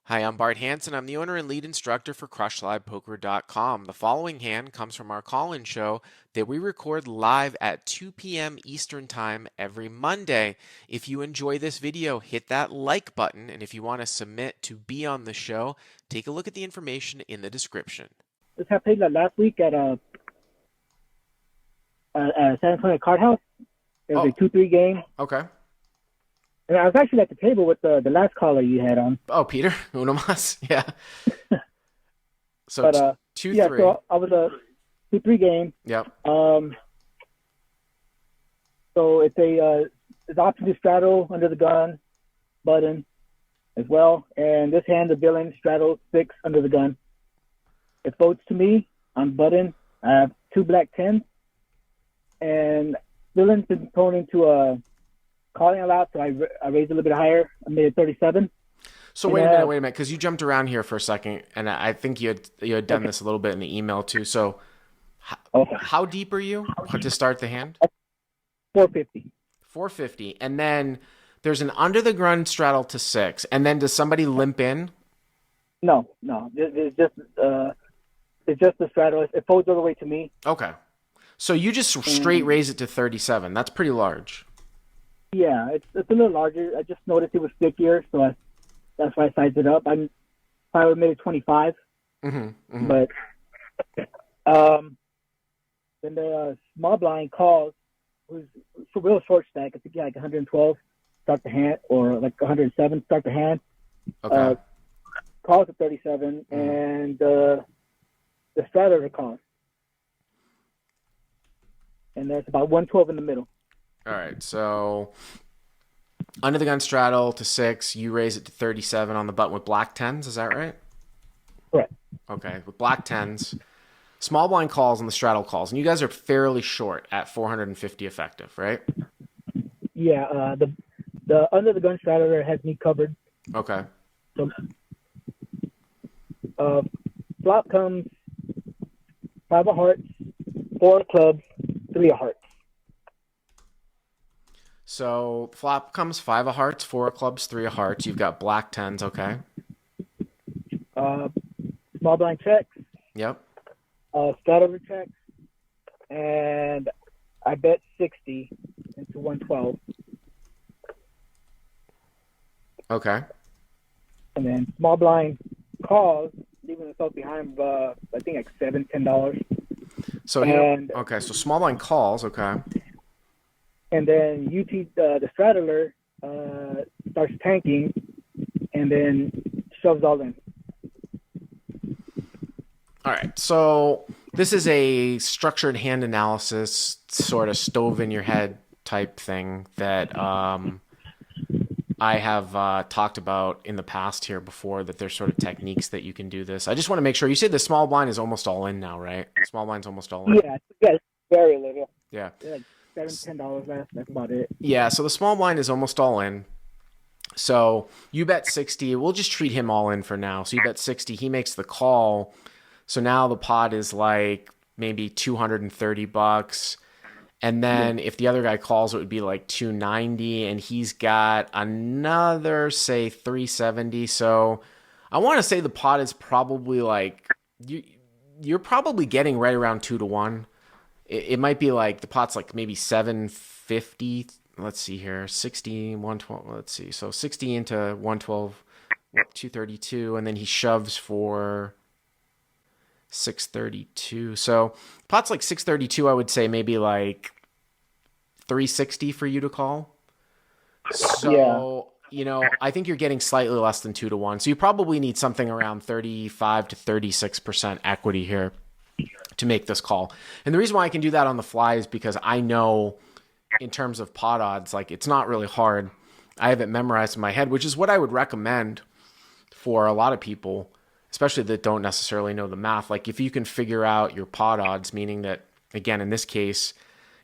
Hi, I'm Bart Hanson. I'm the owner and lead instructor for CrushLivePoker.com. The following hand comes from our call-in show that we record live at 2 p.m. Eastern Time every Monday. If you enjoy this video, hit that like button, and if you want to submit to be on the show, take a look at the information in the description. This I played last week at San Antonio Card House. It was Oh, a 2-3 game, okay. and I was actually at the table with the last caller you had on. Oh, Peter, uno más. Yeah. So But two, yeah, three. so I was a 2-3 game. Yep. Um, so it's option to straddle under the gun button as well, and this hand the villain straddle 6 under the gun. It folds to me on button. I have 2 black 10s, and villain's been thrown into a calling a lot, so I raised a little bit higher. I made it 37. So And wait a minute, because you jumped around here for a second, and I think you had done okay, this a little bit in the email too. So okay, how deep are you to start the hand? 450. 450, and then there's an under the gun straddle to 6, and then does somebody limp in? No, it's just the straddle. It folds all the way to me. Okay, so you just straight And raise it to 37. That's pretty large. yeah, it's a little larger. I just noticed it was stickier, so that's why I sized it up. I probably made it 25, Mm-hmm, mm-hmm. but um, then the small blind calls, who's a real short stack. I think like 112 start the hand, or like 107 start the hand. Okay. Calls at 37, Mm-hmm. and the straddler calls, and there's about 112 in the middle. All right, so under the gun straddle to 6, you raise it to 37 on the button with black 10s. Is that right? Correct. Okay, with black 10s. Small blind calls and the straddle calls, and you guys are fairly short at 450 effective, right? Yeah, the under the gun straddler has me covered. Okay. So uh, flop comes 5 of hearts, 4 of clubs, 3 of hearts. So flop comes 5 of hearts, 4 of clubs, 3 of hearts. You've got black 10s, okay. Uh, Small blind checks, Yep. straddler checks, and I bet 60 into 112, Okay. and then small blind calls, leaving himself behind. I think like $7-10, So here, and okay, so small blind calls, okay. and then the straddler starts tanking, and then shoves all in. All right, so this is a structured hand analysis, sort of stove in your head type thing that I have talked about in the past here before, that there's sort of techniques that you can do this. I just want to make sure, you said the small blind is almost all in now, right? Small blind's almost all in. Yeah, it's very little. Yeah. Like $7-10 left. That's about it. Yeah, so the small blind is almost all in. So you bet 60. We'll just treat him all in for now. So you bet 60. He makes the call. So now the pot is like maybe $230. And then if the other guy calls, it would be like 290. And he's got another, say, 370. So I want to say the pot is probably like, you're probably getting right around 2-1. It might be like the pot's like maybe 750. Let's see here. 60, 112. Let's see. So 60 into 112, 232. And then he shoves for 632. So pot's like 632. I would say maybe like 360 for you to call. So, I think you're getting slightly less than 2-1. So you probably need something around 35 to 36% equity here to make this call. And the reason why I can do that on the fly is because I know, in terms of pot odds, like, it's not really hard. I have it memorized in my head, which is what I would recommend for a lot of people, especially that don't necessarily know the math. Like, if you can figure out your pot odds, meaning that, again, in this case,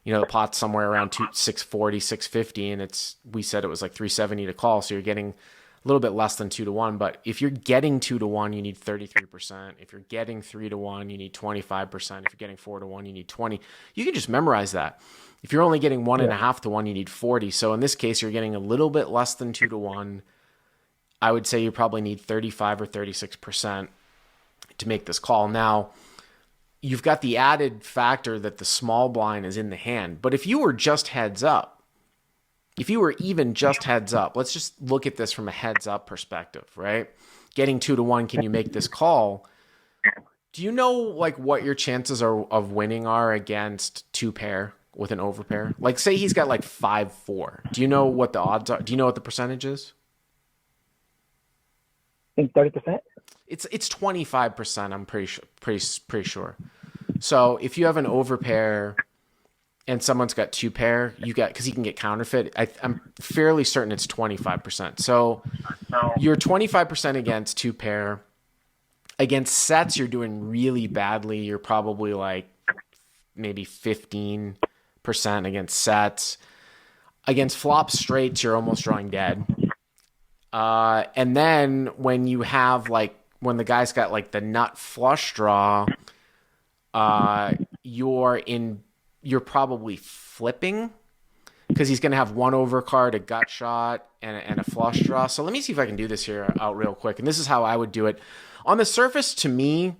the pot's somewhere around 640, 650, and we said it was like 370 to call, so you're getting a little bit less than 2-1. But if you're getting 2-1, you need 33%. If you're getting 3-1, you need 25%. If you're getting 4-1, you need 20. You can just memorize that. If you're only getting 1.5-1, you need 40. So in this case, you're getting a little bit less than 2-1. I would say you probably need 35 or 36% to make this call. Now, you've got the added factor that the small blind is in the hand. But if you were just heads up, if you were even just heads up, let's just look at this from a heads up perspective, right? Getting 2-1, can you make this call? Do you know like what your chances of winning are against 2-pair with an overpair? Like say he's got like 5-4. Do you know what the odds are? Do you know what the percentage is? I think 30%. It's 25%. I'm pretty sure. So if you have an overpair and someone's got 2-pair, you got, because he can get counterfeit. I'm fairly certain it's 25%. So you're 25% against 2-pair. Against sets, you're doing really badly. You're probably like maybe 15% against sets. Against flop straights, you're almost drawing dead. And then when you have like, when the guy's got like the nut flush draw, you're probably flipping because he's going to have one overcard, a gut shot, and a flush draw. So let me see if I can do this here out real quick. And this is how I would do it. On the surface, to me,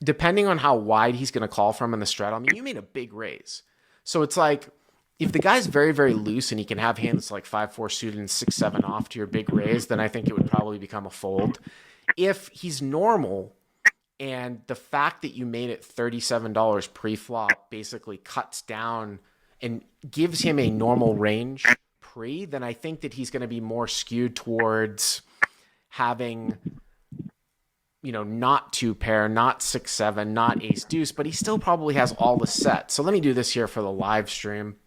depending on how wide he's going to call from in the straddle, I mean, you made a big raise. So it's like, if the guy's very, very loose and he can have hands like 5-4 suited and 6-7 off to your big raise, then I think it would probably become a fold. If he's normal and the fact that you made it $37 pre-flop basically cuts down and gives him a normal range pre, then I think that he's going to be more skewed towards having, you know, not 2-pair, not 6-7, not ace deuce, but he still probably has all the sets. So let me do this here for the live stream.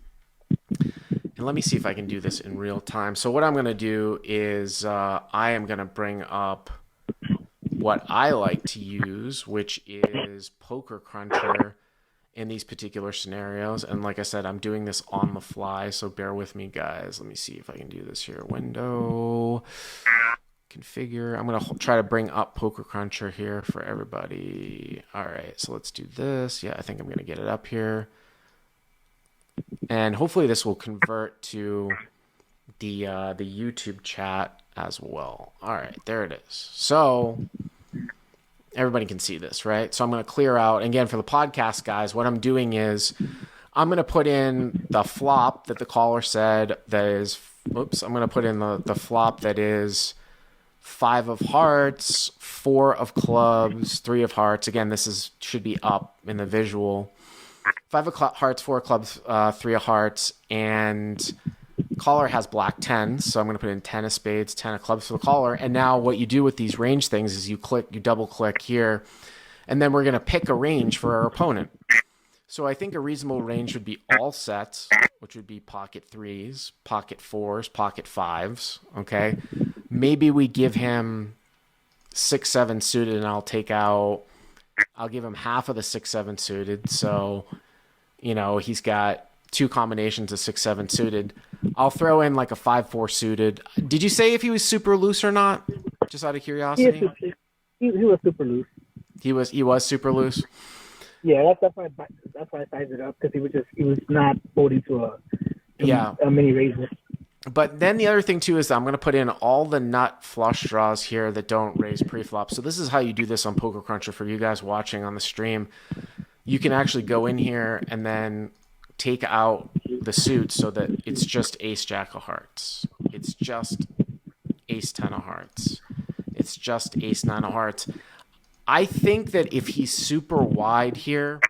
And let me see if I can do this in real time. So what I'm going to do is I am going to bring up what I like to use, which is Poker Cruncher in these particular scenarios. And like I said, I'm doing this on the fly, so bear with me, guys. Let me see if I can do this here. Window, configure. I'm going to try to bring up Poker Cruncher here for everybody. All right, so let's do this. Yeah, I think I'm going to get it up here. And hopefully this will convert to the YouTube chat as well. All right, there it is. So everybody can see this, right? So I'm going to clear out. And again, for the podcast guys, what I'm doing is I'm going to put in the flop that the caller said that is, oops, I'm going to put in the flop that is 5 of hearts, 4 of clubs, 3 of hearts. Again, this should be up in the visual. 5 of hearts, 4 of clubs, 3 of hearts, and caller has black 10s, so I'm going to put in 10 of spades, 10 of clubs for the caller. And now what you do with these range things is you double click here, and then we're going to pick a range for our opponent. So I think a reasonable range would be all sets, which would be pocket 3s, pocket 4s, pocket 5s, okay? Maybe we give him 6-7 suited, and I'll give him half of the 6-7 suited. So, you know, he's got 2 combinations of 6-7 suited. I'll throw in like a 5-4 suited. Did you say if he was super loose or not? Just out of curiosity. He was super loose. He was super loose. Yeah, that's why I sized it up, because he was not folding to a mini raiser. But then the other thing too is I'm going to put in all the nut flush draws here that don't raise pre-flop. So this is how you do this on Poker Cruncher for you guys watching on the stream. You can actually go in here and then take out the suits so that it's just ace jack of hearts. It's just ace 10 of hearts. It's just ace 9 of hearts. I think that if he's super wide here,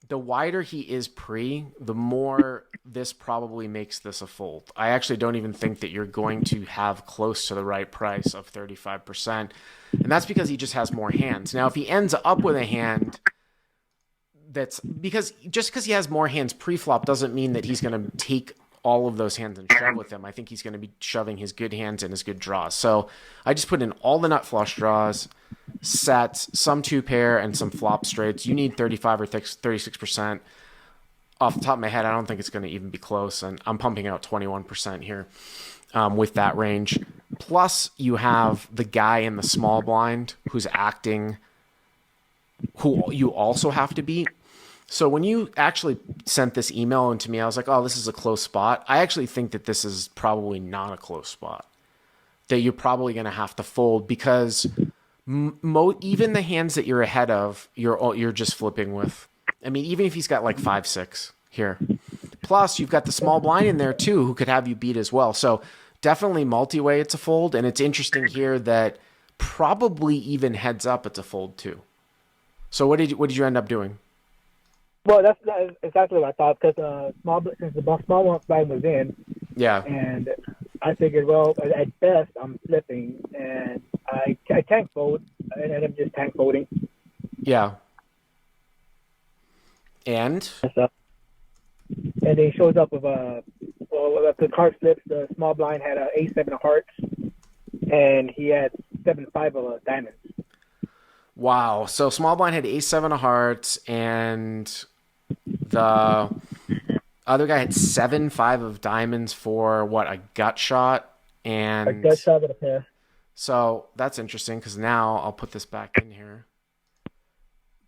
the wider he is pre, the more this probably makes this a fold. I actually don't even think that you're going to have close to the right price of 35%. And that's because he just has more hands. Now, if he ends up with a hand because he has more hands pre-flop doesn't mean that he's going to take all of those hands and shove with them. I think he's going to be shoving his good hands and his good draws. So I just put in all the nut flush draws, sets, some 2-pair, and some flop straights. You need 35 or 36%. Off the top of my head, I don't think it's going to even be close, and I'm pumping out 21% here with that range. Plus, you have the guy in the small blind who's acting, who you also have to beat. So when you actually sent this email into me, I was like, oh, this is a close spot. I actually think that this is probably not a close spot. that you're probably going to have to fold because even the hands that you're ahead of, you're just flipping with. I mean, even if he's got like 5-6 here. Plus, you've got the small blind in there too, who could have you beat as well. So definitely multi-way, it's a fold. And it's interesting here that probably even heads up, it's a fold too. So what did you end up doing? Well, that's exactly what I thought because since the small one blind was in, Yeah. and I figured, well, at best I'm flipping, and I tank fold, and I'm just tank folding. Yeah. And then he shows up with if the card flips, the small blind had a A7 of hearts, and he had 7-5 of diamonds. wow. So small blind had A7 of hearts, and the other guy had 7-5 of diamonds for what, a gut shot, and A gut shot with a pair. So that's interesting because now I'll put this back in here.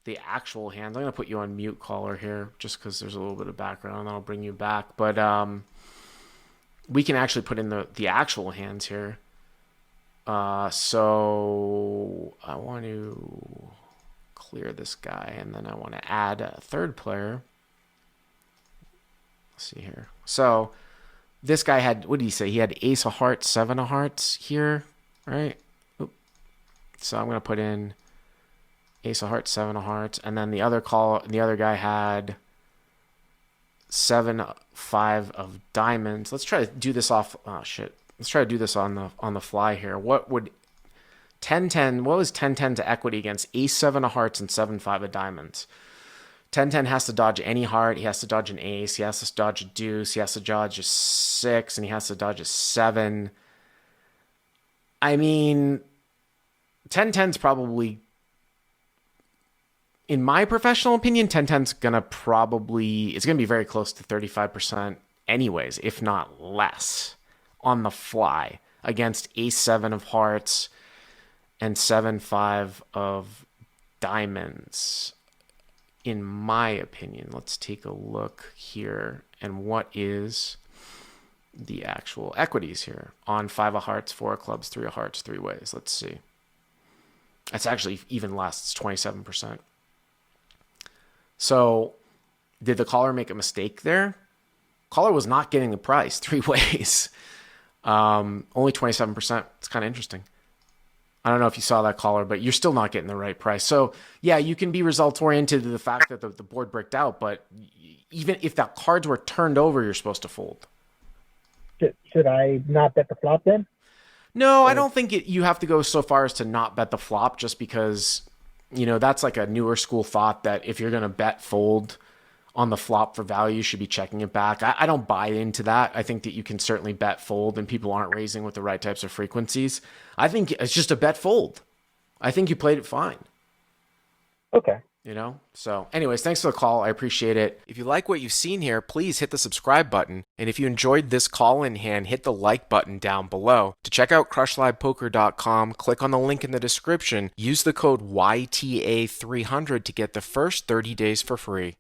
The actual hands. I'm going to put you on mute, caller, here just because there's a little bit of background, and then I'll bring you back. But we can actually put in the actual hands here. So I want to clear this guy, and then I want to add a third player. Let's see here. So this guy had, what did he say? He had ace of hearts, 7 of hearts here, right? Oop. So I'm going to put in ace of hearts, 7 of hearts, and then the other guy had 7-5 of diamonds. Let's try to do this off. Oh shit. Let's try to do this on the fly here. What would 10-10? What was 10-10 to equity against ace 7 of hearts and 7-5 of diamonds? 10-10 has to dodge any heart. He has to dodge an ace. He has to dodge a deuce. He has to dodge a 6, and he has to dodge a 7. I mean, 10-10's probably, in my professional opinion, 10-10's gonna it's gonna be very close to 35% anyways, if not less, on the fly against ace 7 of hearts and 7-5 of diamonds. In my opinion, let's take a look here. And what is the actual equities here? On 5 of hearts, 4 of clubs, 3 of hearts, 3 ways. Let's see. It's actually even less. It's 27%. So did the caller make a mistake there? Caller was not getting the price 3 ways. Only 27%. It's kind of interesting. I don't know if you saw that, caller, but you're still not getting the right price. So yeah, you can be results oriented to the fact that the board bricked out, but even if that cards were turned over, you're supposed to fold. Should I not bet the flop then? No, I don't think you have to go so far as to not bet the flop, just because, that's like a newer school thought that if you're going to bet fold on the flop for value, you should be checking it back. I don't buy into that. I think that you can certainly bet fold and people aren't raising with the right types of frequencies. I think it's just a bet fold. I think you played it fine. Okay. So anyways, thanks for the call. I appreciate it. If you like what you've seen here, please hit the subscribe button. And if you enjoyed this call in hand, hit the like button down below. To check out crushlivepoker.com, click on the link in the description. Use the code YTA300 to get the first 30 days for free.